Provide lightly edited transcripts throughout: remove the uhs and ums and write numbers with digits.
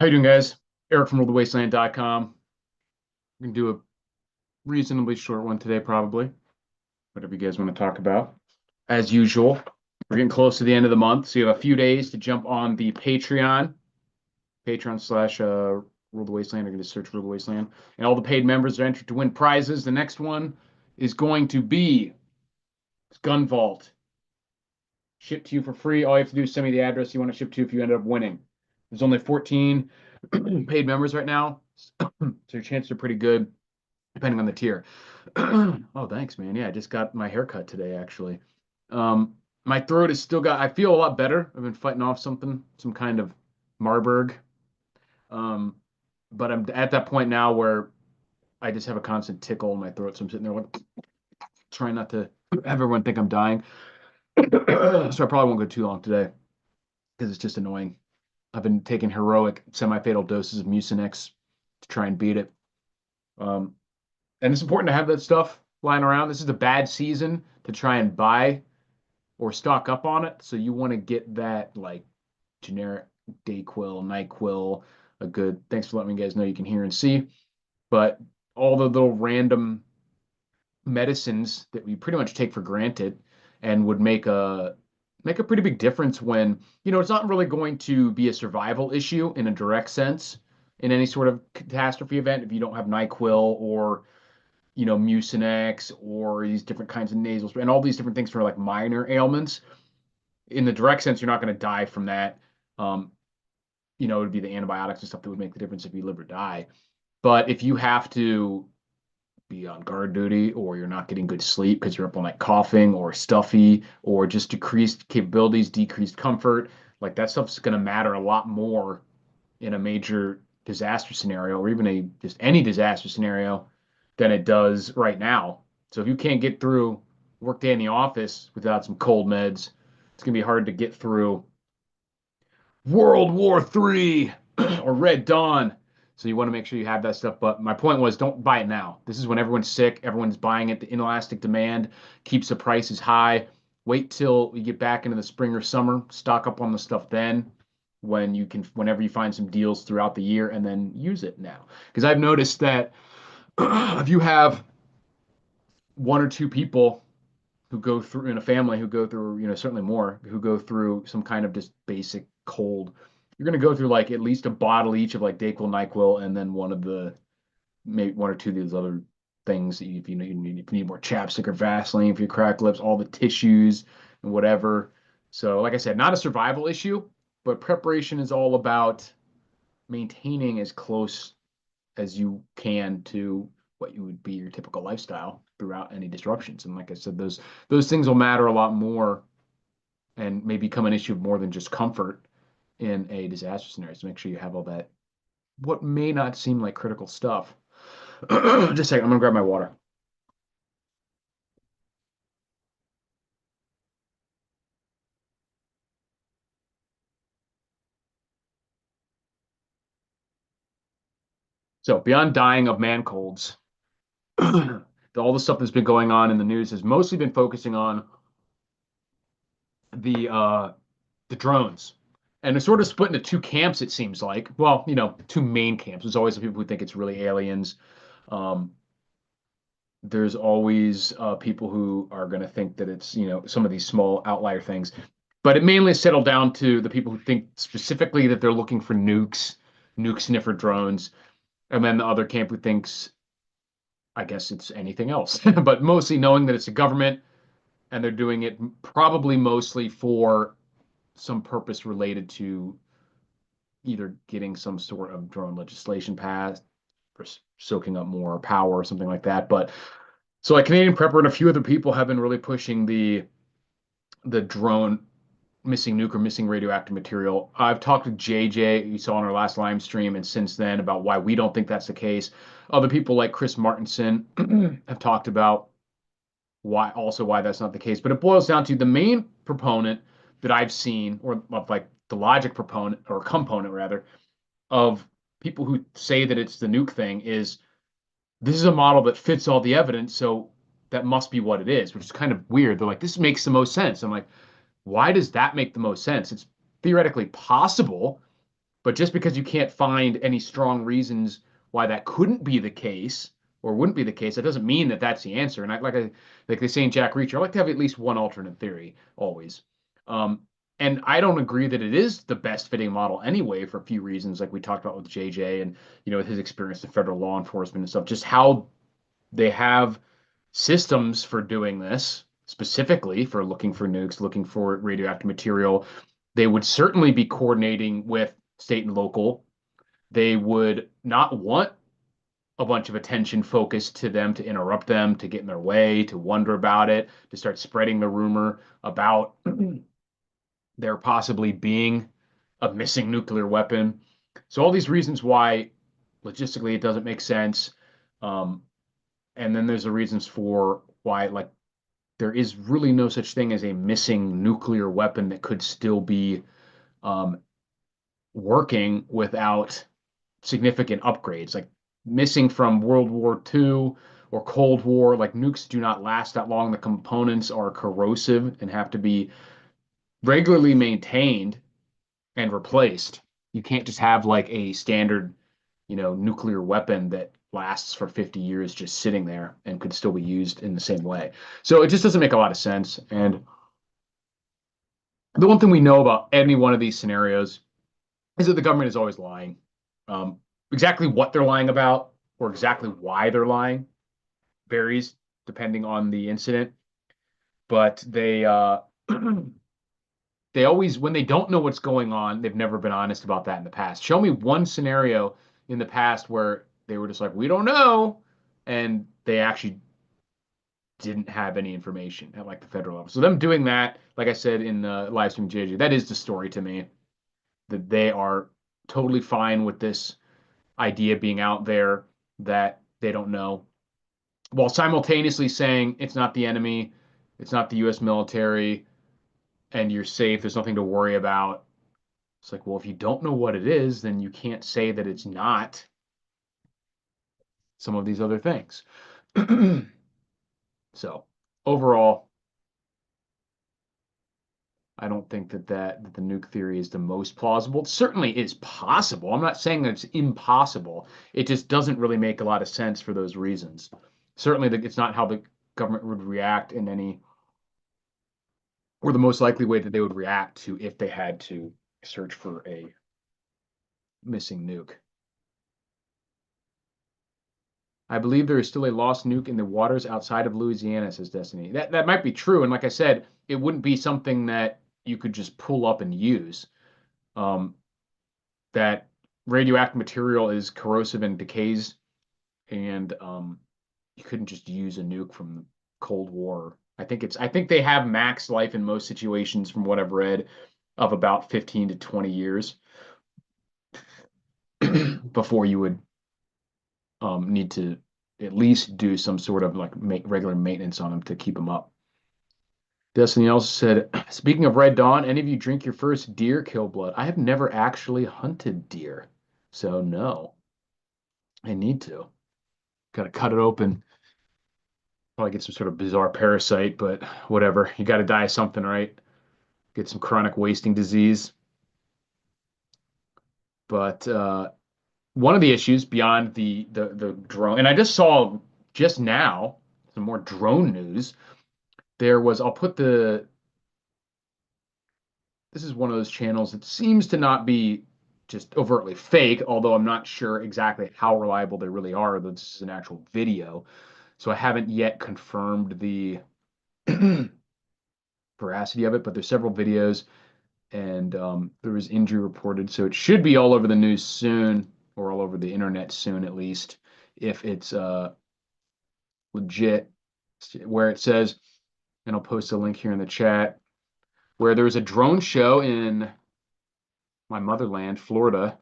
How you doing, guys? Eric from worldofwasteland.com. We can do a reasonably short one today, probably. Whatever you guys want to talk about. As usual, we're getting close to the end of the month, so you have a few days to jump on the Patreon. Patreon slash Rule the Wasteland. You're going to search Rule the Wasteland. And all the paid members are entered to win prizes. The next one is going to be Gun Vault. Shipped to you for free. All you have to do is send me the address you want to ship to if you end up winning. There's only 14 paid members right now, so your chances are pretty good, depending on the tier. Oh, thanks, man. Yeah, I just got my haircut today, actually. My throat is still got, I feel a lot better. I've been fighting off something, some kind of Marburg. Um, but I'm at that point now where I just have a constant tickle in my throat. So I'm sitting there like trying not to have everyone think I'm dying. So I probably won't go too long today because it's just annoying. I've been taking heroic semi-fatal doses of Mucinex to try and beat it. Um, and it's important to have that stuff lying around. This is a bad season to try and buy or stock up on it. So you want to get that like generic Dayquil, NyQuil, a good. Thanks for letting me guys know you can hear and see. But all the little random medicines that we pretty much take for granted and would make a pretty big difference when, it's not really going to be a survival issue in a direct sense in any sort of catastrophe event if you don't have NyQuil or Mucinex or these different kinds of nasal spray and all these different things for like minor ailments. In the direct sense, you're not going to die from that. Um, it would be the antibiotics and stuff that would make the difference if you live or die. But if you have to be on guard duty or you're not getting good sleep because you're up all night coughing or stuffy or just decreased capabilities, decreased comfort, like that stuff's going to matter a lot more in a major disaster scenario or even a just any disaster scenario than it does right now. So if you can't get through workday in the office without some cold meds, it's going to be hard to get through World War III or Red Dawn. So you want to make sure you have that stuff. But my point was, don't buy it now. This is when everyone's sick, everyone's buying it. The inelastic demand keeps the prices high. Wait till we get back into the spring or summer. Stock up on the stuff then, whenever you find some deals throughout the year, and then use it now. Because I've noticed that if you have one or two people who go through in a family who go through, certainly more, who go through some kind of just basic cold, you're going to go through like at least a bottle each of like Dayquil, NyQuil, and then maybe one or two of these other things that if you need more chapstick or Vaseline for your cracked lips, all the tissues and whatever. So, like I said, not a survival issue, but preparation is all about maintaining as close as you can to what you would be your typical lifestyle throughout any disruptions. And like I said, those things will matter a lot more and may become an issue of more than just comfort in a disaster scenario. So make sure you have all that what may not seem like critical stuff. Just a second, I'm gonna grab my water. So beyond dying of man colds, all the stuff that's been going on in the news has mostly been focusing on the drones. And it's sort of split into two camps, it seems like. Well, two main camps. There's always the people who think it's really aliens. Um, there's always people who are going to think that it's, some of these small outlier things. But it mainly settled down to the people who think specifically that they're looking for nuke sniffer drones. And then the other camp who thinks, I guess it's anything else. But mostly knowing that it's a government and they're doing it probably mostly for some purpose related to either getting some sort of drone legislation passed or soaking up more power or something like that. But so like Canadian Prepper and a few other people have been really pushing the drone missing nuke or missing radioactive material. I've talked to JJ, you saw on our last live stream, and since then about why we don't think that's the case. Other people like Chris Martinson have talked about why that's not the case. But it boils down to the main proponent that I've seen, or like the logic proponent or component rather, of people who say that it's the nuke thing is this is a model that fits all the evidence, so that must be what it is, which is kind of weird. They're like, this makes the most sense. I'm like, why does that make the most sense? It's theoretically possible, But just because you can't find any strong reasons why that couldn't be the case or wouldn't be the case, that doesn't mean that that's the answer. And like they say in Jack Reacher, I like to have at least one alternate theory always. Um, and I don't agree that it is the best fitting model anyway for a few reasons, like we talked about with JJ and with his experience in federal law enforcement and stuff, just how they have systems for doing this specifically for looking for nukes, looking for radioactive material. They would certainly be coordinating with state and local. They would not want a bunch of attention focused to them to interrupt them, to get in their way, to wonder about it, to start spreading the rumor about there possibly being a missing nuclear weapon. So all these reasons why logistically it doesn't make sense. Um, and then there's the reasons for why, like, there is really no such thing as a missing nuclear weapon that could still be um, working without significant upgrades. Like missing from World War II or Cold War, like nukes do not last that long. The components are corrosive and have to be regularly maintained and replaced. You can't just have like a standard, nuclear weapon that lasts for 50 years just sitting there and could still be used in the same way. So it just doesn't make a lot of sense. And the one thing we know about any one of these scenarios is that the government is always lying. Um, exactly what they're lying about or exactly why they're lying varies depending on the incident. But they always, when they don't know what's going on, they've never been honest about that in the past. Show me one scenario in the past where they were just like, we don't know, and they actually didn't have any information at like the federal level. So them doing that, like I said in the live stream JJ, that is the story to me. That they are totally fine with this idea being out there that they don't know, while simultaneously saying it's not the enemy, it's not the US military, and you're safe, there's nothing to worry about. It's like, well, if you don't know what it is, then you can't say that it's not some of these other things. So overall, I don't think that the nuke theory is the most plausible. It certainly is possible. I'm not saying that it's impossible. It just doesn't really make a lot of sense for those reasons. Certainly, it's not how the government would react in any, or the most likely way that they would react to if they had to search for a missing nuke. I believe there is still a lost nuke in the waters outside of Louisiana, says Destiny. That might be true, and like I said, it wouldn't be something that you could just pull up and use. Um, that radioactive material is corrosive and decays, and you couldn't just use a nuke from the Cold War. I think they have max life in most situations, from what I've read, of about 15 to 20 years before you would need to at least do some sort of like regular maintenance on them to keep them up. Destiny also said, speaking of Red Dawn, any of you drink your first deer kill blood? I have never actually hunted deer, so no, I need to. Got to cut it open. Probably get some sort of bizarre parasite, but whatever. You got to die of something, right? Get some chronic wasting disease. But one of the issues beyond the drone, and I just saw just now some more drone news. There was, I'll put this is one of those channels that seems to not be just overtly fake, although I'm not sure exactly how reliable they really are, though this is an actual video. So I haven't yet confirmed the veracity of it, but there's several videos and there was injury reported. So it should be all over the news soon, or all over the internet soon, at least, if it's legit, where it says, and I'll post a link here in the chat, where there was a drone show in my motherland, Florida,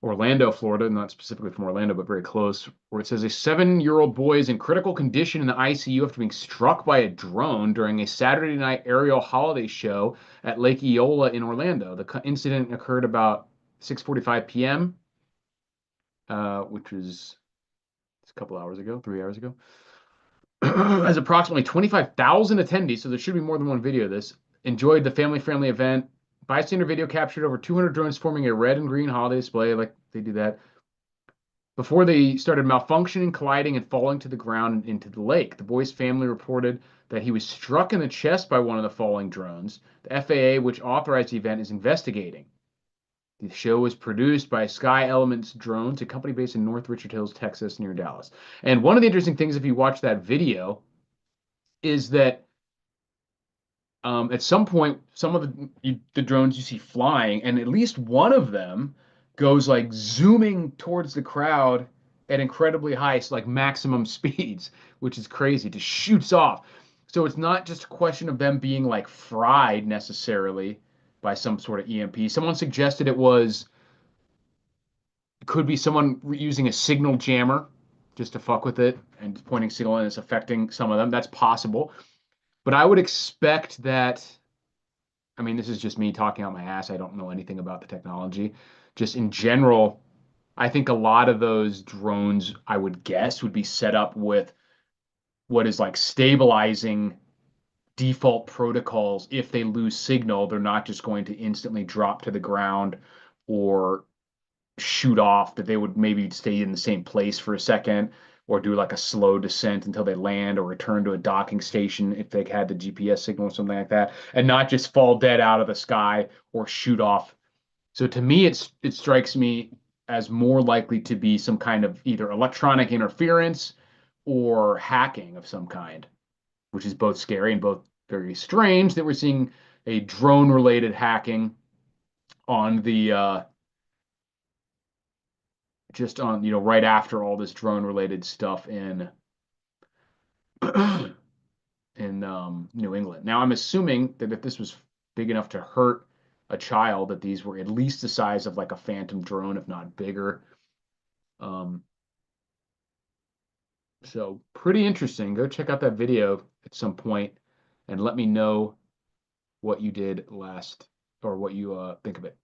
Orlando, Florida, not specifically from Orlando, but very close, where it says a 7-year-old boy is in critical condition in the ICU after being struck by a drone during a Saturday night aerial holiday show at Lake Eola in Orlando. The incident occurred about 6:45 p.m., which was a couple hours ago, 3 hours ago. As approximately 25,000 attendees, so there should be more than one video of this, enjoyed the family-friendly event Bystander video captured over 200 drones forming a red and green holiday display, like they do that, before they started malfunctioning, colliding, and falling to the ground and into the lake. The boy's family reported that he was struck in the chest by one of the falling drones. The FAA, which authorized the event, is investigating. The show was produced by Sky Elements Drones, a company based in North Richard Hills, Texas, near Dallas. And one of the interesting things, if you watch that video, is that at some point, some of the drones you see flying, and at least one of them goes like zooming towards the crowd at incredibly high, like maximum speeds, which is crazy. Just shoots off. So it's not just a question of them being like fried necessarily by some sort of EMP. Someone suggested could be someone using a signal jammer just to fuck with it and pointing signal and it's affecting some of them. That's possible. But I would expect that, I mean, this is just me talking out my ass. I don't know anything about the technology. Just in general, I think a lot of those drones, I would guess, would be set up with what is like stabilizing default protocols. If they lose signal, they're not just going to instantly drop to the ground or shoot off, that they would maybe stay in the same place for a second or do like a slow descent until they land or return to a docking station if they had the GPS signal or something like that, and not just fall dead out of the sky or shoot off. So to me, it strikes me as more likely to be some kind of either electronic interference or hacking of some kind, which is both scary and both very strange that we're seeing a drone related hacking on the just on, right after all this drone related stuff in in New England. Now I'm assuming that if this was big enough to hurt a child, that these were at least the size of like a Phantom drone, if not bigger. Um, so pretty interesting. Go check out that video at some point and let me know what you did last or what you think of it.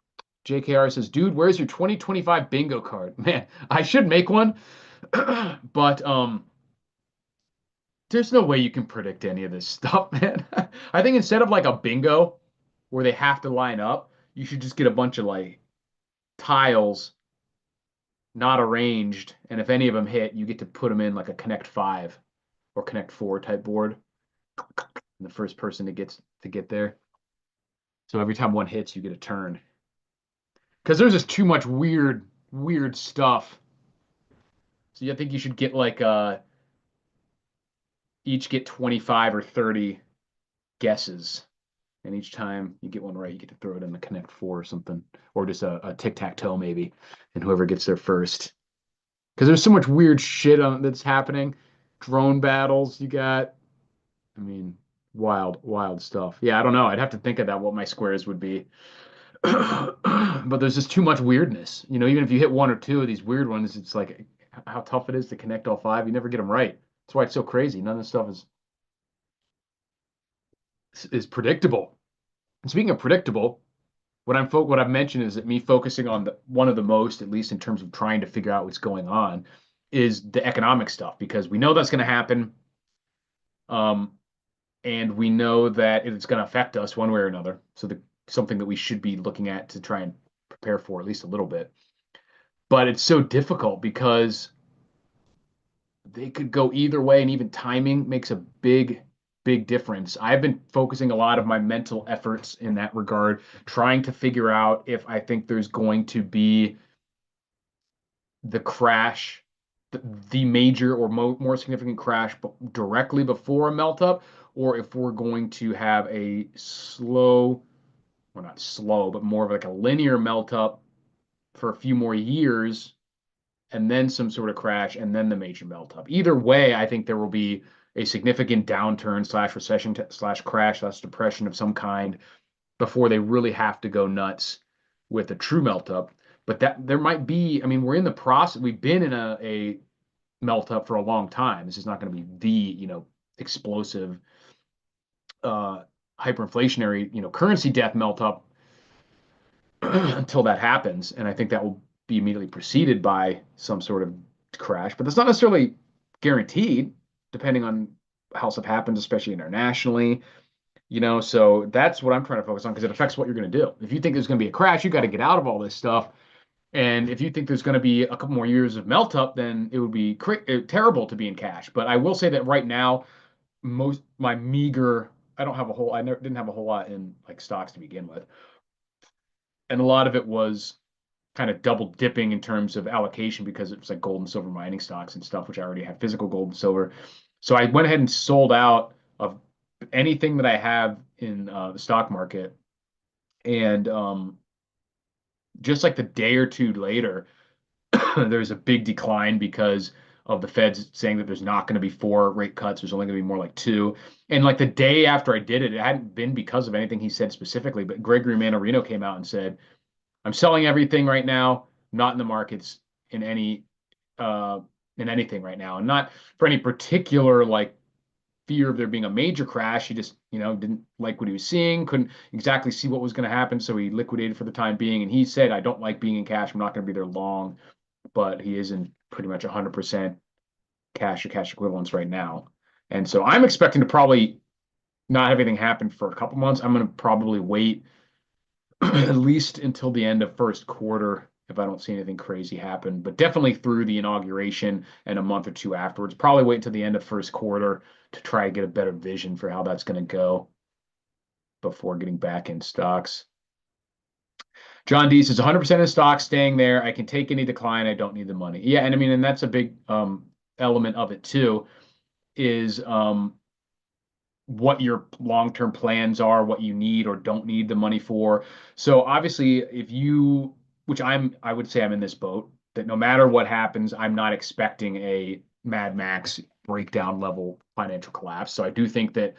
JKR says, dude, where's your 2025 bingo card? Man, I should make one, but there's no way you can predict any of this stuff, man. I think instead of like a bingo where they have to line up, you should just get a bunch of like tiles not arranged, and if any of them hit, you get to put them in like a Connect 5 or Connect 4 type board. And the first person to get there. So every time one hits, you get a turn. Because there's just too much weird stuff. So I think you should get like each get 25 or 30 guesses. And each time you get one right, you get to throw it in the Connect Four or something, or just a tic-tac-toe maybe, and whoever gets there first. Because there's so much weird shit that's happening. Drone battles you got. I mean, wild stuff. Yeah, I don't know. I'd have to think of that, what my squares would be. But there's just too much weirdness. Even if you hit one or two of these weird ones, it's like how tough it is to connect all five. You never get them right. That's why it's so crazy. None of this stuff is predictable. And speaking of predictable, what I've mentioned is that me focusing on one of the most, at least in terms of trying to figure out what's going on, is the economic stuff, because we know that's going to happen, um, and we know that it's going to affect us one way or another. So something that we should be looking at to try and prepare for at least a little bit. But it's so difficult because they could go either way, and even timing makes a big difference. I've been focusing a lot of my mental efforts in that regard, trying to figure out if I think there's going to be the crash, the major or more significant crash directly before a melt up, or if we're going to have a slow, or not slow, but more of like a linear melt up for a few more years, and then some sort of crash, and then the major melt up. Either way, I think there will be a significant downturn slash recession slash crash slash depression of some kind before they really have to go nuts with a true melt up. But that there might be, I mean, we're in the process. We've been in a melt up for a long time. This is not going to be explosive, uh, hyperinflationary, currency death melt up until that happens. And I think that will be immediately preceded by some sort of crash. But that's not necessarily guaranteed, depending on how stuff happens, especially internationally. So that's what I'm trying to focus on because it affects what you're going to do. If you think there's going to be a crash, you got to get out of all this stuff. And if you think there's going to be a couple more years of melt up, then it would be terrible to be in cash. But I will say that right now, most my meager, I don't have a whole, I never didn't have a whole lot in like stocks to begin with, and a lot of it was kind of double dipping in terms of allocation because it was like gold and silver mining stocks and stuff, which I already have physical gold and silver. So I went ahead and sold out of anything that I have in the stock market. And just like the day or two later, there's a big decline because of the Feds saying that there's not going to be four rate cuts. There's only going to be more like two. And like the day after I did it, it hadn't been because of anything he said specifically, but Gregory Mannarino came out and said, I'm selling everything right now, not in the markets in any uh in anything right now. And not for any particular like fear of there being a major crash. He just, didn't like what he was seeing, couldn't exactly see what was going to happen, so he liquidated for the time being. And he said, I don't like being in cash. I'm not going to be there long, but he is in pretty much 100% cash or cash equivalents right now. And so I'm expecting to probably not have anything happen for a couple months. I'm going to probably wait at least until the end of first quarter if I don't see anything crazy happen, but definitely through the inauguration and a month or two afterwards. Probably wait until the end of first quarter to try and get a better vision for how that's going to go before getting back in stocks. John D says 100% of stock staying there. I can take any decline. I don't need the money. Yeah, and I mean, and that's a big element of it too, is what your long-term plans are, what you need or don't need the money for. So obviously, if you, which I would say I'm in this boat, that no matter what happens, I'm not expecting a Mad Max breakdown level financial collapse. So I do think that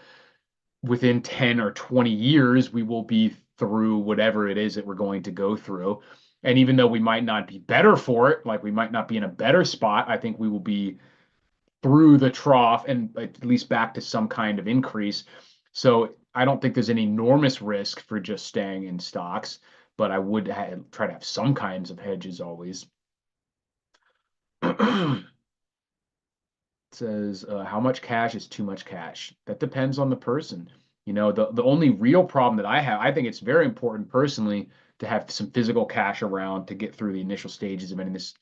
within 10 or 20 years, we will be through whatever it is that we're going to go through. And even though we might not be better for it, like we might not be in a better spot, I think we will be through the trough and at least back to some kind of increase. So I don't think there's an enormous risk for just staying in stocks, but I would try to have some kinds of hedges always. Says how much cash is too much cash. That depends on the person. The only real problem that I have, I think it's very important personally to have some physical cash around to get through the initial stages of any of this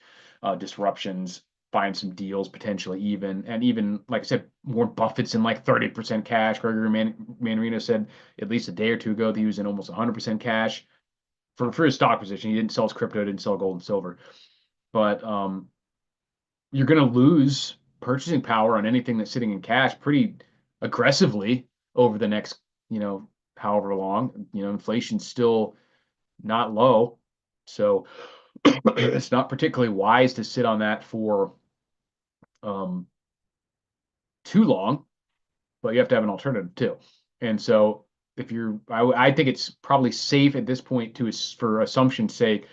disruptions, find some deals potentially even, and even like I said, Warren Buffett's in like 30% cash. Gregory Mannarino said at least a day or two ago that he was in almost 100% cash for his stock position. He didn't sell his crypto, didn't sell gold and silver, but you're going to lose purchasing power on anything that's sitting in cash pretty aggressively over the next, however long. Inflation's still not low. So it's not particularly wise to sit on that for um, too long, but you have to have an alternative too. And so if I think it's probably safe at this point to for assumption's sake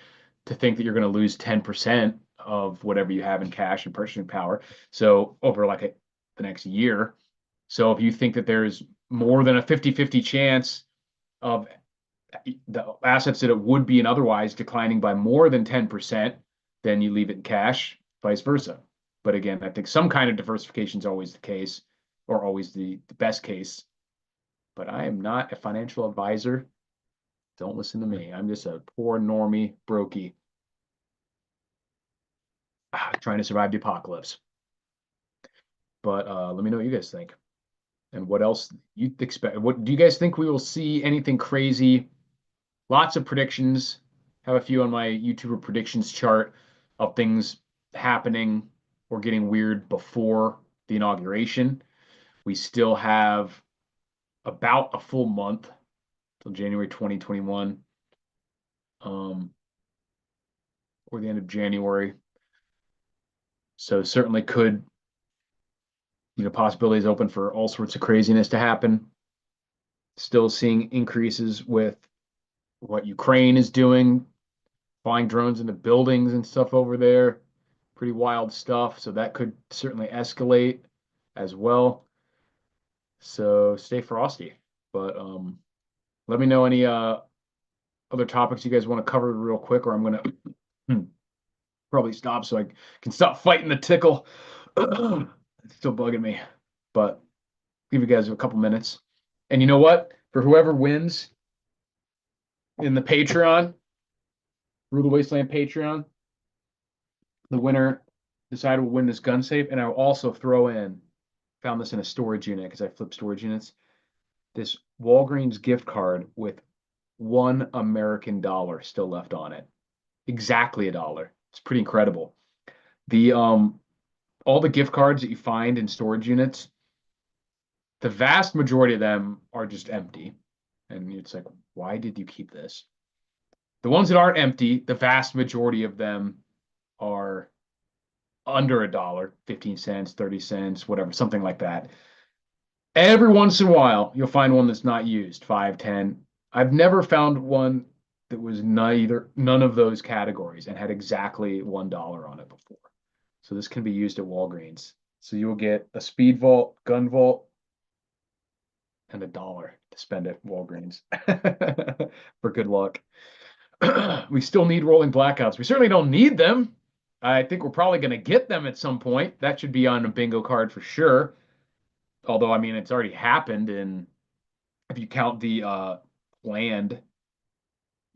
to think that you're going to lose 10% of whatever you have in cash and purchasing power. So over like the next year. So if you think that there's more than a 50-50 chance of the assets that it would be and otherwise declining by more than 10%, then you leave it in cash, vice versa. But again, I think some kind of diversification is always the case or always the best case. But I am not a financial advisor. Don't listen to me. I'm just a poor normie brokey trying to survive the apocalypse. But let me know what you guys think and what else you expect. What do you guys think we will see anything crazy? Lots of predictions. Have a few on my YouTuber predictions chart of things happening or getting weird before the inauguration. We still have about a full month till January 2021, or the end of January. So certainly could, possibilities open for all sorts of craziness to happen. Still seeing increases with what Ukraine is doing, flying drones into buildings and stuff over there. Pretty wild stuff. So that could certainly escalate as well. So stay frosty. But let me know any other topics you guys want to cover real quick, or I'm gonna probably stop so I can stop fighting the tickle. It's still bugging me. But give you guys a couple minutes. And you know what? for whoever wins in the Patreon, Rule the Wasteland Patreon, the winner decided will win this gun safe. And I will also throw in, found this in a storage unit because I flip storage units, this Walgreens gift card with $1 American still left on it. Exactly $1. It's pretty incredible. The all the gift cards that you find in storage units, the vast majority of them are just empty. And it's like, why did you keep this? The ones that aren't empty, the vast majority of them are under $1, 15 cents, 30 cents, whatever, something like that. Every once in a while, you'll find one that's not used, 5, 10. I've never found one that was none of those categories and had exactly $1 on it before. So this can be used at Walgreens. So you will get a speed vault, gun vault, and $1 to spend at Walgreens for good luck. We still need rolling blackouts. We certainly don't need them. I think we're probably going to get them at some point. That should be on a bingo card for sure. Although, I mean, it's already happened. And if you count the land,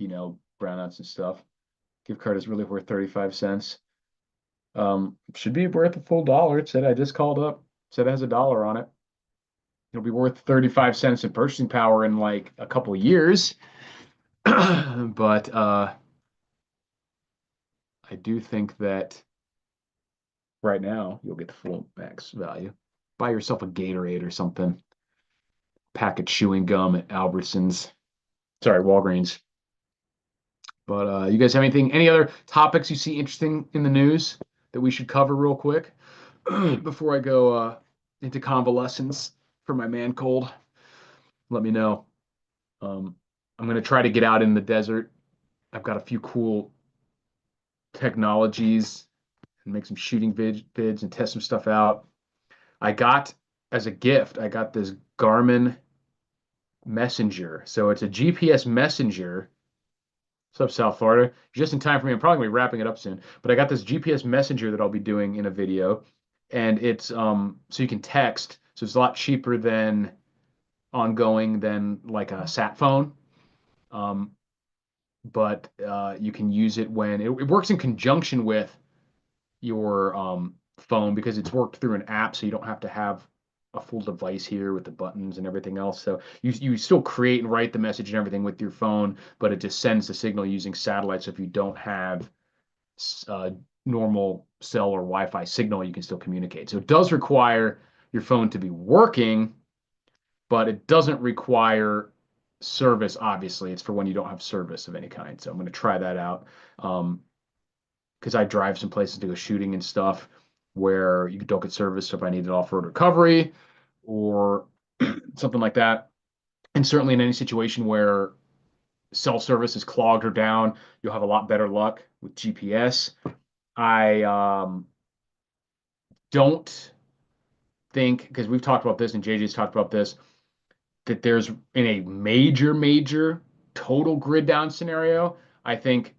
brownouts and stuff, gift card is really worth 35 cents. Should be worth a full dollar. It said I just called up, said it has $1 on it. It'll be worth 35 cents in purchasing power in like a couple years. But I do think that right now you'll get the full max value. Buy yourself a Gatorade or something. Pack of chewing gum at Albertsons. Sorry, Walgreens. But you guys have any other topics you see interesting in the news that we should cover real quick before I go into convalescence for my man cold? Let me know. I'm going to try to get out in the desert. I've got a few cool technologies and make some shooting vids and test some stuff out. I got, as a gift, I got this Garmin Messenger. So it's a GPS messenger. What's up, South Florida? Just in time for me. I'm probably gonna be wrapping it up soon. But I got this GPS messenger that I'll be doing in a video. And it's so you can text. So it's a lot cheaper than ongoing than like a sat phone. Um, but you can use it when it works in conjunction with your phone because it's worked through an app, so you don't have to have a full device here with the buttons and everything else. So you still create and write the message and everything with your phone, but it just sends the signal using satellite. So if you don't have uh, normal cell or Wi-Fi signal, you can still communicate. So it does require your phone to be working, but it doesn't require service. Obviously, it's for when you don't have service of any kind. So I'm going to try that out. Because I drive some places to go shooting and stuff where you don't get service. So if I need an off-road recovery or something like that, and certainly in any situation where cell service is clogged or down, you'll have a lot better luck with GPS. I don't think, because we've talked about this and JJ's talked about this, that there's in a major total grid down scenario, I think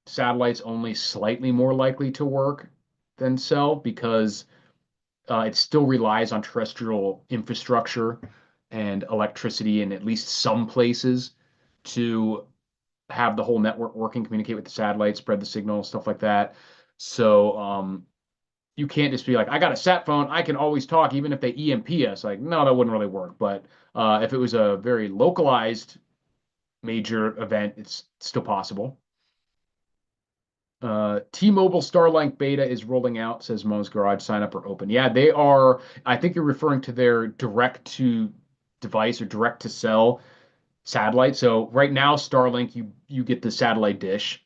satellite's only slightly more likely to work than cell because it still relies on terrestrial infrastructure and electricity in at least some places to have the whole network working, communicate with the satellite, spread the signal, stuff like that. So you can't just be like, I got a sat phone, I can always talk, even if they EMP us. Like, no, that wouldn't really work. But if it was a very localized major event, it's still possible. T-Mobile Starlink beta is rolling out, says Mo's Garage. Sign up or open. Yeah, they are. I think you're referring to their direct to device or direct to cell satellite. So right now, Starlink, you get the satellite dish.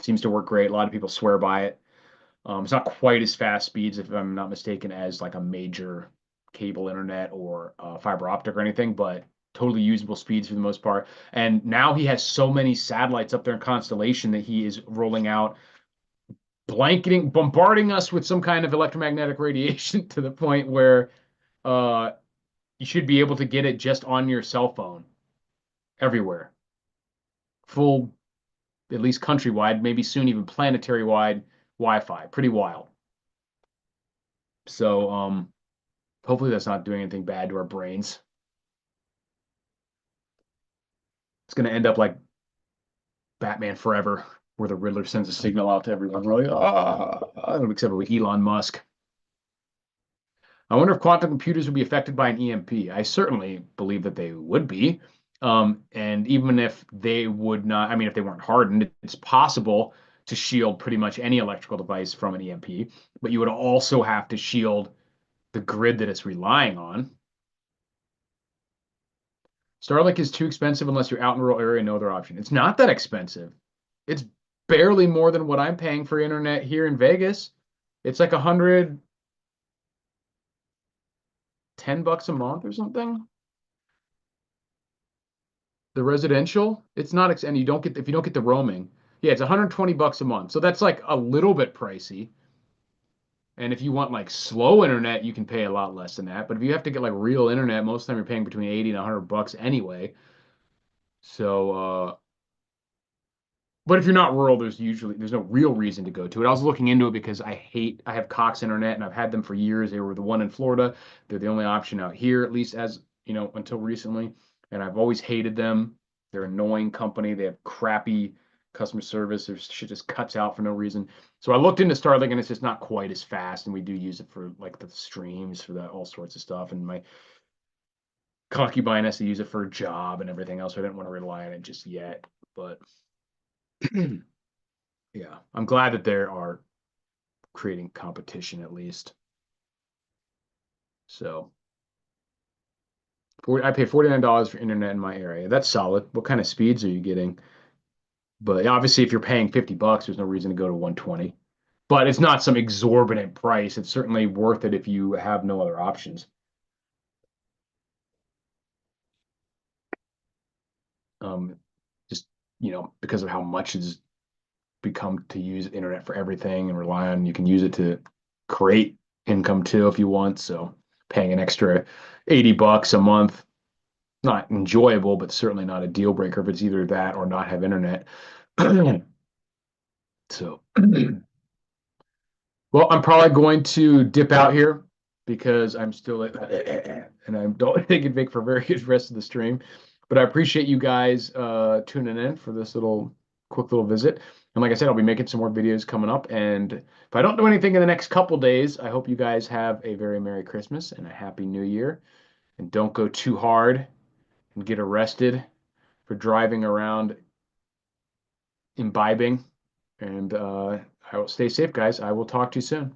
Seems to work great. A lot of people swear by it. It's not quite as fast speeds, if I'm not mistaken, as like a major cable internet or fiber optic or anything, but totally usable speeds for the most part. And now he has so many satellites up there in constellation that he is rolling out, bombarding us with some kind of electromagnetic radiation to the point where uh, you should be able to get it just on your cell phone everywhere. Full, at least countrywide, maybe soon even planetary wide Wi-Fi. Pretty wild. So hopefully that's not doing anything bad to our brains. It's going to end up like Batman Forever, where the Riddler sends a signal out to everyone. We're like, except for Elon Musk. I wonder if quantum computers would be affected by an EMP. I certainly believe that they would be. And even if they would not, I mean, if they weren't hardened, it's possible to shield pretty much any electrical device from an EMP, but you would also have to shield the grid that it's relying on. Starlink is too expensive unless you're out in a rural area, no other option. It's not that expensive. It's barely more than what I'm paying for internet here in Vegas. It's like 110 bucks a month or something. The residential, it's not, and you don't get, if you don't get the roaming, yeah, it's 120 bucks a month. So that's like a little bit pricey. And if you want like slow internet, you can pay a lot less than that. But if you have to get like real internet, most of the time you're paying between 80 and 100 bucks anyway. So, but if you're not rural, there's no real reason to go to it. I was looking into it because I have Cox Internet and I've had them for years. They were the one in Florida. They're the only option out here, at least as until recently. And I've always hated them. They're an annoying company. They have crappy customer service. Their shit just cuts out for no reason. So I looked into Starlink and it's just not quite as fast. And we do use it for like the streams for that all sorts of stuff. And my concubine has to use it for a job and everything else. So I didn't want to rely on it just yet. But yeah, I'm glad that they are creating competition at least. So I pay $49 for internet in my area. That's solid. What kind of speeds are you getting? But obviously, if you're paying 50 bucks, there's no reason to go to 120. But it's not some exorbitant price. It's certainly worth it if you have no other options. Um, just because of how much it's become to use internet for everything and rely on, you can use it to create income too if you want. So paying an extra 80 bucks a month, not enjoyable, but certainly not a deal breaker if it's either that or not have internet. So, well, I'm probably going to dip out here because I'm still and I don't think it'd make for a very good rest of the stream. But I appreciate you guys tuning in for this quick little visit. And like I said, I'll be making some more videos coming up. And if I don't do anything in the next couple days, I hope you guys have a very Merry Christmas and a Happy New Year. And don't go too hard and get arrested for driving around imbibing. And I will stay safe, guys. I will talk to you soon.